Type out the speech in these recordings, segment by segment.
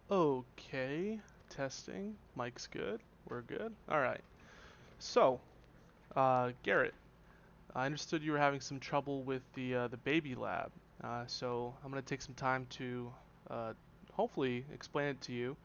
Okay, testing. Mike's good. We're good. All right. So, Garrett, I understood you were having some trouble with the baby lab. So I'm gonna take some time to uh, hopefully explain it to you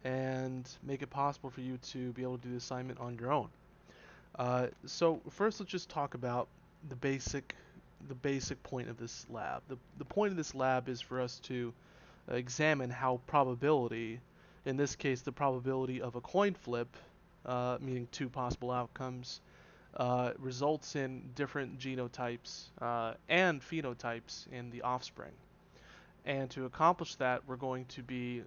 and make it possible for you to be able to do the assignment on your own. So first, let's just talk about the basic the basic point of this lab. The point of this lab is for us to examine how probability, in this case the probability of a coin flip, meaning two possible outcomes, results in different genotypes and phenotypes in the offspring. And to accomplish that, we're going to be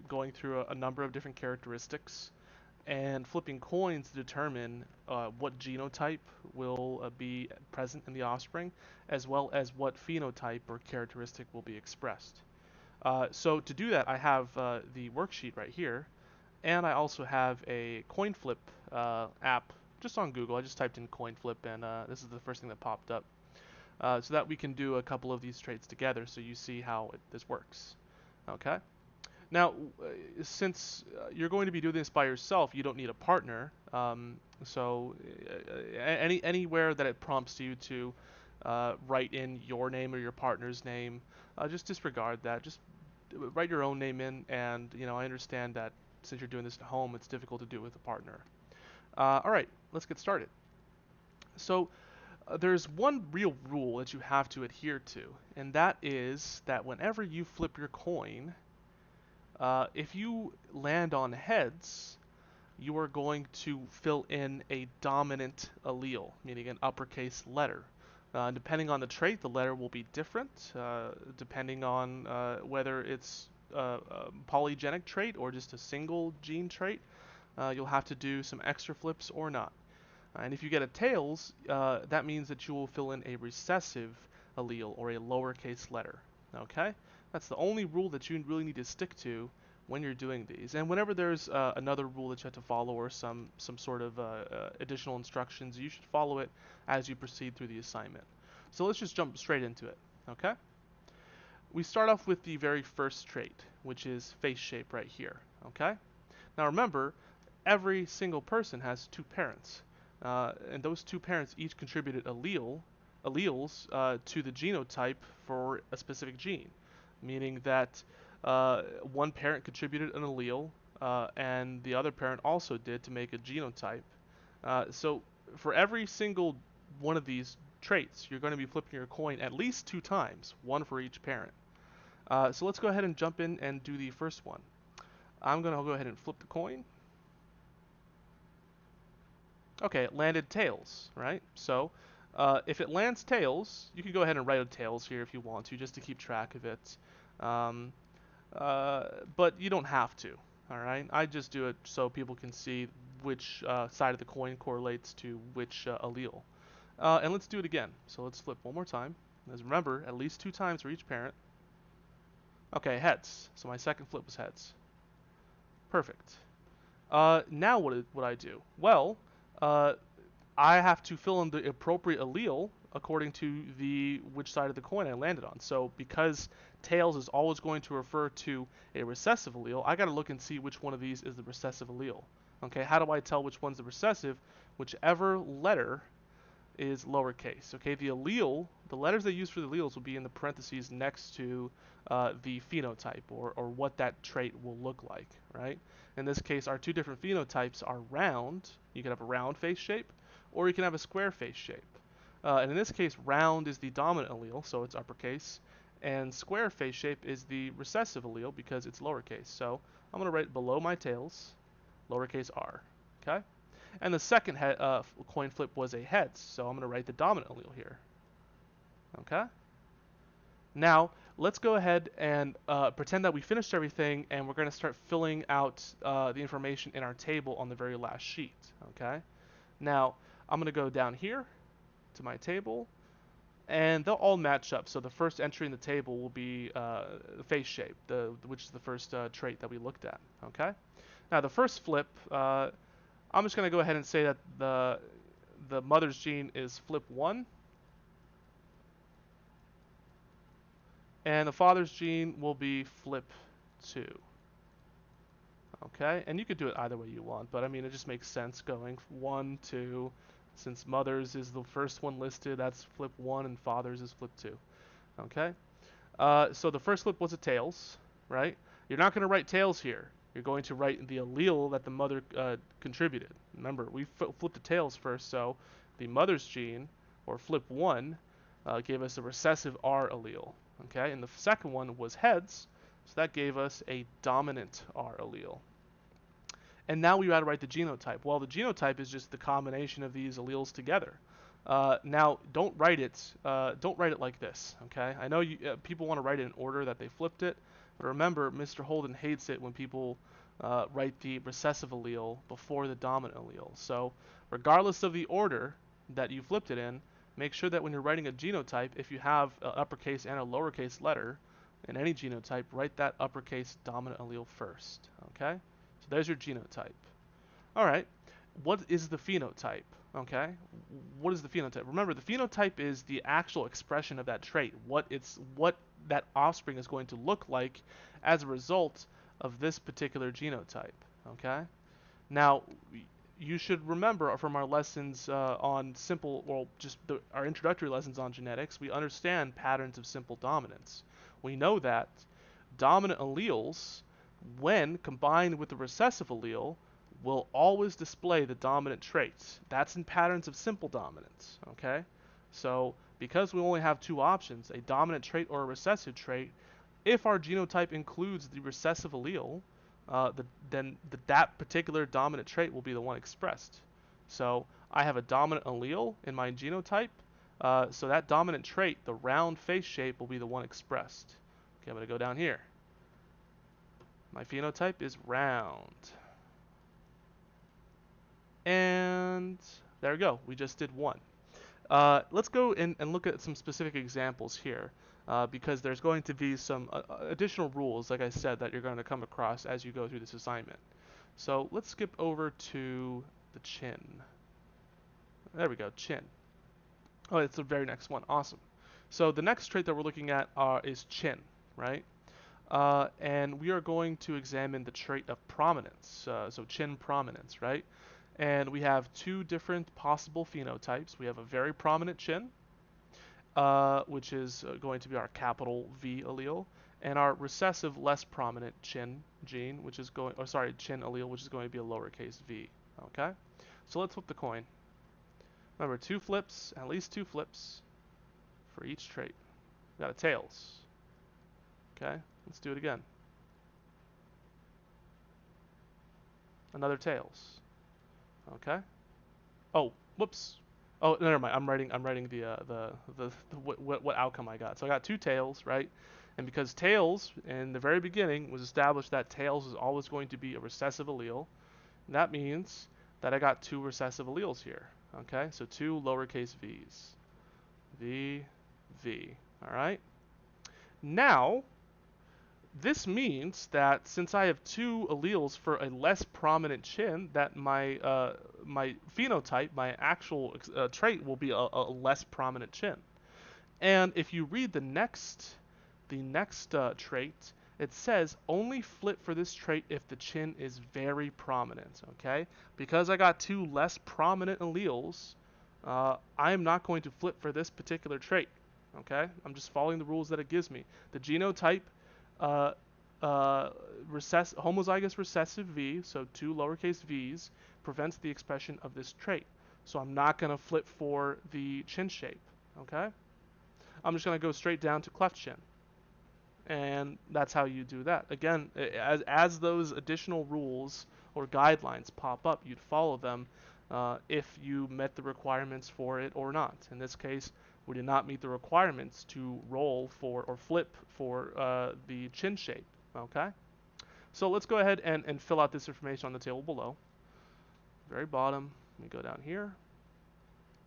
going through a number of different characteristics and flipping coins to determine what genotype will be present in the offspring, as well as what phenotype or characteristic will be expressed. So to do that, I have the worksheet right here, and I also have a coin flip app just on Google. I just typed in coin flip, and this is the first thing that popped up, so that we can do a couple of these traits together, so you see how this works. Okay. Now, since you're going to be doing this by yourself, you don't need a partner. Anywhere that it prompts you to write in your name or your partner's name, just disregard that. Just write your own name in, and I understand that since you're doing this at home, it's difficult to do it with a partner. All right, let's get started. So there's one real rule that you have to adhere to, and that is that whenever you flip your coin, if you land on heads, you are going to fill in a dominant allele, meaning an uppercase letter. Depending on the trait, the letter will be different, depending on whether it's a polygenic trait or just a single gene trait. You'll have to do some extra flips or not. And if you get a tails, that means that you will fill in a recessive allele or a lowercase letter. Okay? That's the only rule that you really need to stick to when you're doing these. And whenever there's another rule that you have to follow or some sort of additional instructions, you should follow it as you proceed through the assignment. So let's just jump straight into it. Okay? We start off with the very first trait, which is face shape right here. Okay? Now remember, every single person has two parents, and those two parents each contributed alleles to the genotype for a specific gene, meaning that one parent contributed an allele, and the other parent also did to make a genotype. So for every single one of these traits, you're going to be flipping your coin at least two times, one for each parent. So let's go ahead and jump in and do the first one. I'm going to go ahead and flip the coin. Okay, it landed tails, right? So if it lands tails, you can go ahead and write a tails here if you want to, just to keep track of it. Um, but you don't have to, all right? I just do it so people can see which side of the coin correlates to which allele. And let's do it again. So let's flip one more time. As remember, at least two times for each parent. Okay, heads. So my second flip was heads. Perfect. Now what I do? Well, uh, I have to fill in the appropriate allele according to the which side of the coin I landed on. So because tails is always going to refer to a recessive allele, I got to look and see which one of these is the recessive allele. Okay, how do I tell which one's the recessive? Whichever letter is lowercase. Okay, the letters they use for the alleles will be in the parentheses next to the phenotype or what that trait will look like, right? In this case, our two different phenotypes are round. You can have a round face shape, or you can have a square face shape. And in this case, round is the dominant allele, so it's uppercase, and square face shape is the recessive allele because it's lowercase. So I'm going to write below my tails, lowercase r. Okay? And the second coin flip was a heads, so I'm going to write the dominant allele here. Okay? Now, let's go ahead and pretend that we finished everything, and we're going to start filling out the information in our table on the very last sheet. Okay? Now, I'm going to go down here to my table, and they'll all match up. So the first entry in the table will be the face shape, which is the first trait that we looked at. Okay? Now, the first flip, I'm just going to go ahead and say that the mother's gene is flip 1, and the father's gene will be flip 2. Okay, and you could do it either way you want, but I mean, it just makes sense going 1, 2. Since mothers is the first one listed, that's flip 1, and fathers is flip 2. Okay, so the first flip was a tails, right? You're not going to write tails here. You're going to write the allele that the mother contributed. Remember, we flipped the tails first, so the mother's gene, or flip 1, gave us a recessive R allele. Okay, and the second one was heads, so that gave us a dominant R allele. And now we got to write the genotype. Well, the genotype is just the combination of these alleles together. Now, don't write it. Don't write it like this. Okay? I know people want to write it in order that they flipped it, but remember, Mr. Holden hates it when people write the recessive allele before the dominant allele. So, regardless of the order that you flipped it in, make sure that when you're writing a genotype, if you have an uppercase and a lowercase letter in any genotype, write that uppercase dominant allele first. Okay? So there's your genotype. All right. What is the phenotype? Okay. What is the phenotype? Remember, the phenotype is the actual expression of that trait. What that offspring is going to look like as a result of this particular genotype. Okay. Now, you should remember from our lessons on simple, well, just our introductory lessons on genetics, we understand patterns of simple dominance. We know that dominant alleles, when combined with the recessive allele, will always display the dominant traits. That's in patterns of simple dominance, okay? So because we only have two options, a dominant trait or a recessive trait, if our genotype includes the recessive allele, then that particular dominant trait will be the one expressed. So I have a dominant allele in my genotype, so that dominant trait, the round face shape, will be the one expressed. Okay, I'm going to go down here. My phenotype is round. And there we go. We just did one. Let's go and look at some specific examples here, because there's going to be some additional rules, like I said, that you're going to come across as you go through this assignment. So let's skip over to the chin. There we go, chin. Oh, it's the very next one. Awesome. So the next trait that we're looking at is chin, right? And we are going to examine the trait of prominence, so chin prominence, right? And we have two different possible phenotypes. We have a very prominent chin, which is going to be our capital V allele, and our recessive, less prominent chin gene, which is going, or sorry, chin allele, which is going to be a lowercase v. Okay, so let's flip the coin. Remember, two flips, at least two flips for each trait. We got a tails. Okay, let's do it again. Another tails. Okay. Oh, whoops. Oh, never mind. I'm writing the what outcome I got. So I got two tails, right? And because tails in the very beginning was established that tails is always going to be a recessive allele, that means that I got two recessive alleles here. Okay, so two lowercase v's. V, V. All right. Now, this means that since I have two alleles for a less prominent chin, that my phenotype, my actual trait, will be a less prominent chin. And if you read the next trait, it says only flip for this trait if the chin is very prominent. Okay, because I got two less prominent alleles, I am not going to flip for this particular trait. Okay, I'm just following the rules that it gives me. The genotype uh, homozygous recessive V, so two lowercase v's, prevents the expression of this trait. So I'm not going to flip for the chin shape. Okay? I'm just going to go straight down to cleft chin. And that's how you do that. Again, as those additional rules or guidelines pop up, you'd follow them if you met the requirements for it or not. In this case, we did not meet the requirements to roll for or flip for the chin shape. Okay, so let's go ahead and fill out this information on the table below. Very bottom, we go down here.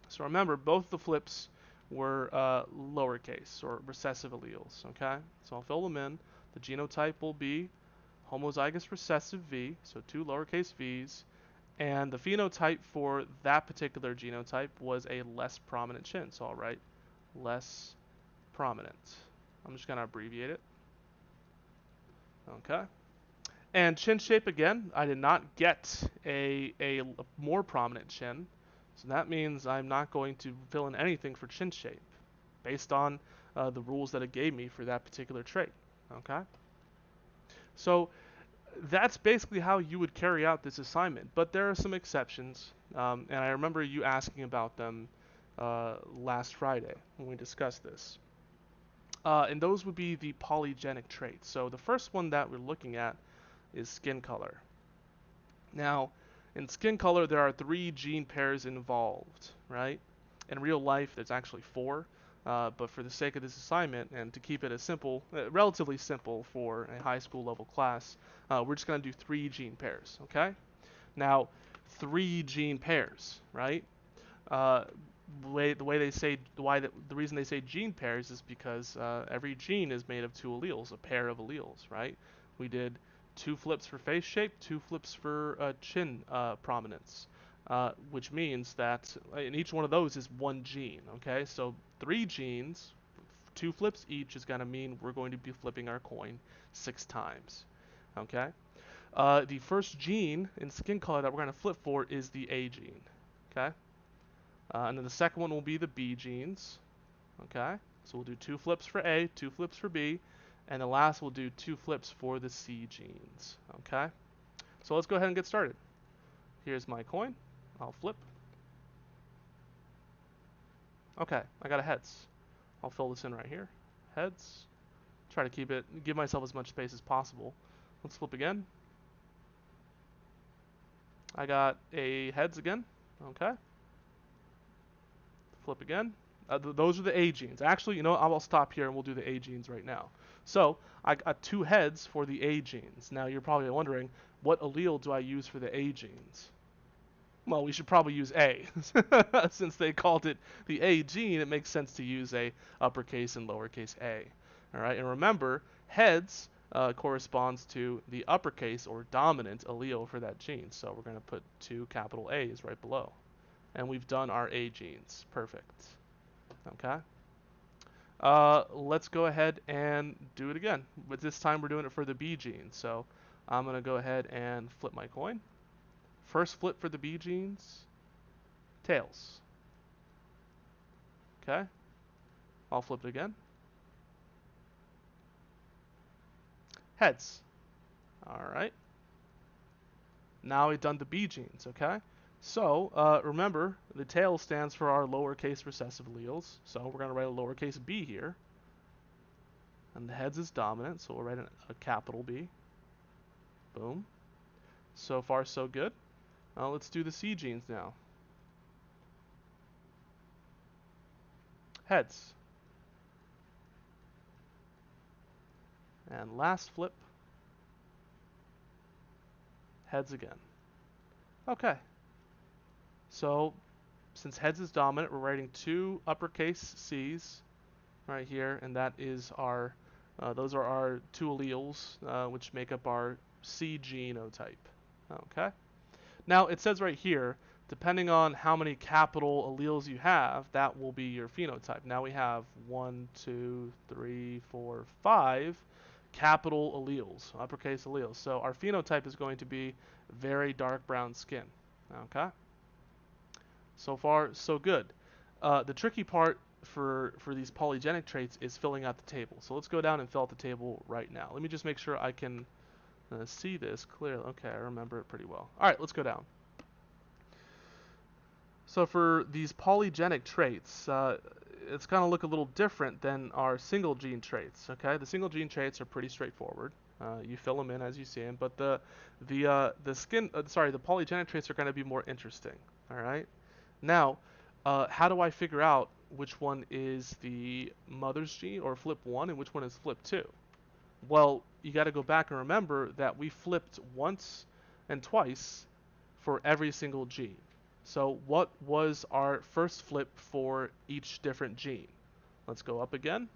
So remember, both the flips were lowercase or recessive alleles. Okay, so I'll fill them in. The genotype will be homozygous recessive V, so two lowercase v's, and the phenotype for that particular genotype was a less prominent chin. So I'll write less prominent. I'm just going to abbreviate it. Okay. And chin shape again, I did not get a more prominent chin, so that means I'm not going to fill in anything for chin shape based on the rules that it gave me for that particular trait. Okay, so that's basically how you would carry out this assignment, but there are some exceptions, and I remember you asking about them last Friday when we discussed this. And those would be the polygenic traits. So the first one that we're looking at is skin color. Now, in skin color, there are three gene pairs involved, right? In real life, there's actually four, but for the sake of this assignment and to keep it as simple, relatively simple for a high school level class, we're just going to do three gene pairs, okay? Now, three gene pairs, right? Uh, the way they say the reason they say gene pairs is because every gene is made of two alleles, a pair of alleles, right? We did two flips for face shape, two flips for chin prominence, which means that in each one of those is one gene. Okay, so three genes, two flips each is going to mean we're going to be flipping our coin 6 times. Okay, the first gene in skin color that we're going to flip for is the A gene. Okay. And then the second one will be the B genes. Okay, so we'll do two flips for A, two flips for B, and the last we'll do two flips for the C genes. Okay, so let's go ahead and get started. Here's my coin. I'll flip. Okay, I got a heads. I'll fill this in right here. Heads. Try to give myself as much space as possible. Let's flip again. I got a heads again. Okay. Flip again. Those are the A genes. Actually, you know what? I'll stop here and we'll do the A genes right now. So I got two heads for the A genes. Now you're probably wondering, what allele do I use for the A genes? Well, we should probably use A. Since they called it the A gene, it makes sense to use a uppercase and lowercase a. All right, and remember, heads corresponds to the uppercase or dominant allele for that gene. So we're going to put two capital A's right below. And we've done our A genes. Perfect. Okay. Let's go ahead and do it again. But this time we're doing it for the B gene. So I'm going to go ahead and flip my coin. First flip for the B genes, tails. Okay. I'll flip it again. Heads. All right. Now we've done the B genes, okay? So remember, the tail stands for our lowercase recessive alleles. So we're going to write a lowercase b here. And the heads is dominant, so we'll write a capital B. Boom. So far, so good. Let's do the C genes now. Heads. And last flip. Heads again. Okay. So since heads is dominant, we're writing two uppercase C's right here, and that is our, those are our two alleles, which make up our C genotype. Okay. Now it says right here, depending on how many capital alleles you have, that will be your phenotype. Now we have 1, 2, 3, 4, 5 capital alleles, uppercase alleles. So our phenotype is going to be very dark brown skin. Okay. So far, so good. The tricky part for these polygenic traits is filling out the table. So let's go down and fill out the table right now. Let me just make sure I can see this clearly. Okay, I remember it pretty well. All right, let's go down. So for these polygenic traits, it's going to look a little different than our single gene traits. Okay, the single gene traits are pretty straightforward. You fill them in as you see them, but the polygenic traits are going to be more interesting. All right. Now, how do I figure out which one is the mother's gene or flip 1 and which one is flip 2? Well, you got to go back and remember that we flipped once and twice for every single gene. So what was our first flip for each different gene? Let's go up again.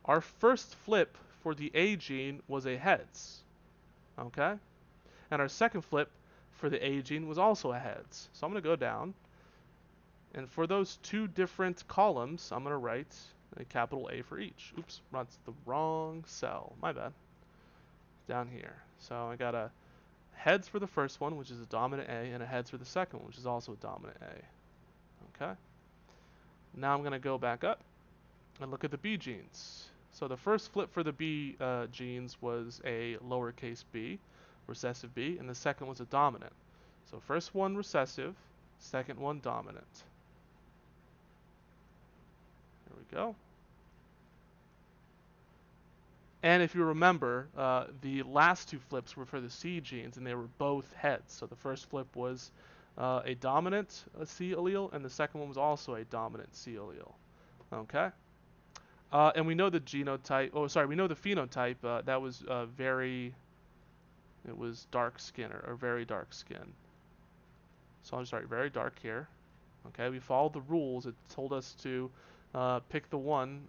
Our first flip for the A gene was a heads. Okay? And our second flip for the A gene was also a heads. So I'm going to go down. And for those two different columns, I'm going to write a capital A for each. Oops, that's the wrong cell. My bad. down here. So I got a heads for the first one, which is a dominant A, and a heads for the second one, which is also a dominant A. Okay. Now I'm going to go back up and look at the B genes. So the first flip for the B genes was a lowercase b, recessive B, and the second was a dominant. So first one recessive, second one dominant. There we go. And if you remember, the last two flips were for the C genes, and they were both heads. So the first flip was a dominant C allele, and the second one was also a dominant C allele. Okay. And we know the genotype. Oh, sorry, we know the phenotype. That was it was dark skin or very dark skin. So I'm sorry, very dark here. Okay, we followed the rules. It told us to pick the one,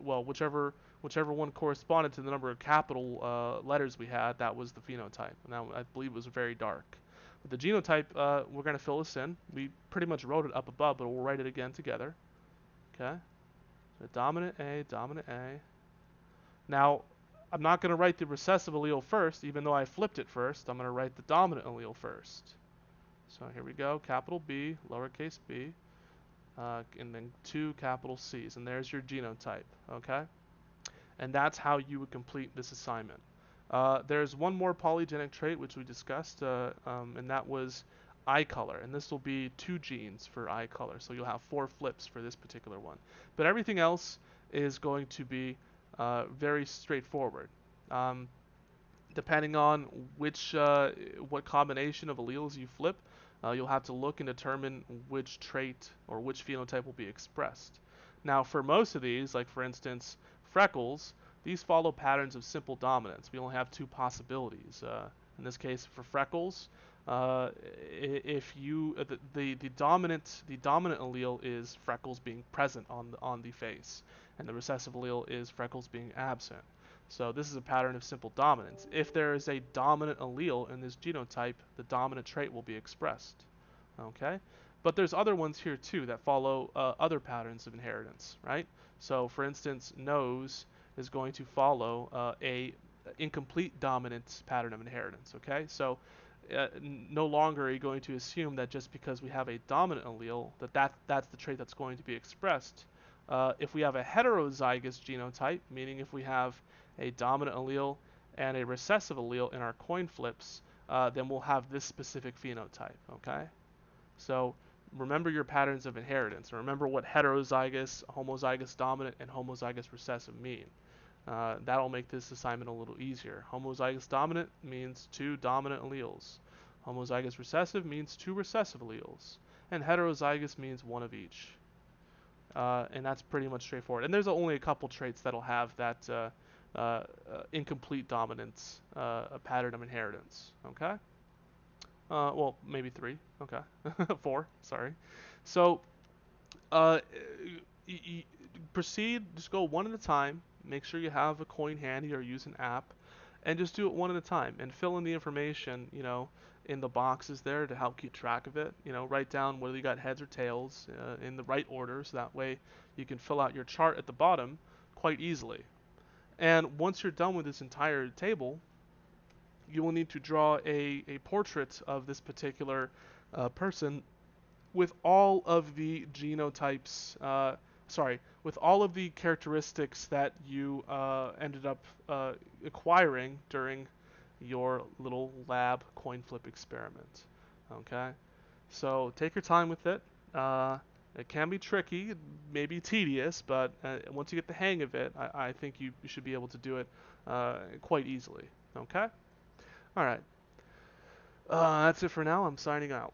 well, whichever one corresponded to the number of capital letters we had. That was the phenotype. Now I believe it was very dark. But the genotype, we're going to fill this in. We pretty much wrote it up above, but we'll write it again together. Okay, so dominant A, dominant A. Now, I'm not going to write the recessive allele first, even though I flipped it first. I'm going to write the dominant allele first. So here we go, capital B, lowercase b, and then two capital C's, and there's your genotype, okay? And that's how you would complete this assignment. There's one more polygenic trait which we discussed, and that was eye color, and this will be 2 genes for eye color, so you'll have 4 flips for this particular one. But everything else is going to be very straightforward. Depending on what combination of alleles you flip, you'll have to look and determine which trait or which phenotype will be expressed. Now, for most of these, like for instance, freckles, these follow patterns of simple dominance. We only have 2 possibilities. In this case, for freckles, if you the dominant allele is freckles being present on the face, and the recessive allele is freckles being absent. So this is a pattern of simple dominance. If there is a dominant allele in this genotype, the dominant trait will be expressed. Okay, but there's other ones here too that follow other patterns of inheritance, right? So for instance, nose is going to follow a incomplete dominant pattern of inheritance. Okay, so no longer are you going to assume that just because we have a dominant allele that's the trait that's going to be expressed. If we have a heterozygous genotype, meaning if we have a dominant allele and a recessive allele in our coin flips, then we'll have this specific phenotype. Okay, so remember your patterns of inheritance. Remember what heterozygous, homozygous dominant, and homozygous recessive mean. That'll make this assignment a little easier. Homozygous dominant means 2 dominant alleles. Homozygous recessive means 2 recessive alleles. And heterozygous means 1 of each. And that's pretty much straightforward. And there's only a couple traits that'll have that incomplete dominance pattern of inheritance. Okay? Well, maybe 3. Okay. 4, sorry. So, proceed, just go one at a time. Make sure you have a coin handy or use an app, and just do it one at a time and fill in the information, in the boxes there to help keep track of it. Write down whether you got heads or tails in the right order, so that way you can fill out your chart at the bottom quite easily. And once you're done with this entire table, you will need to draw a portrait of this particular person with all of the genotypes, with all of the characteristics that you ended up acquiring during your little lab coin flip experiment. Okay, so take your time with it. It can be tricky, maybe tedious, but once you get the hang of it, I think you should be able to do it quite easily. Okay? Alright. That's it for now. I'm signing out.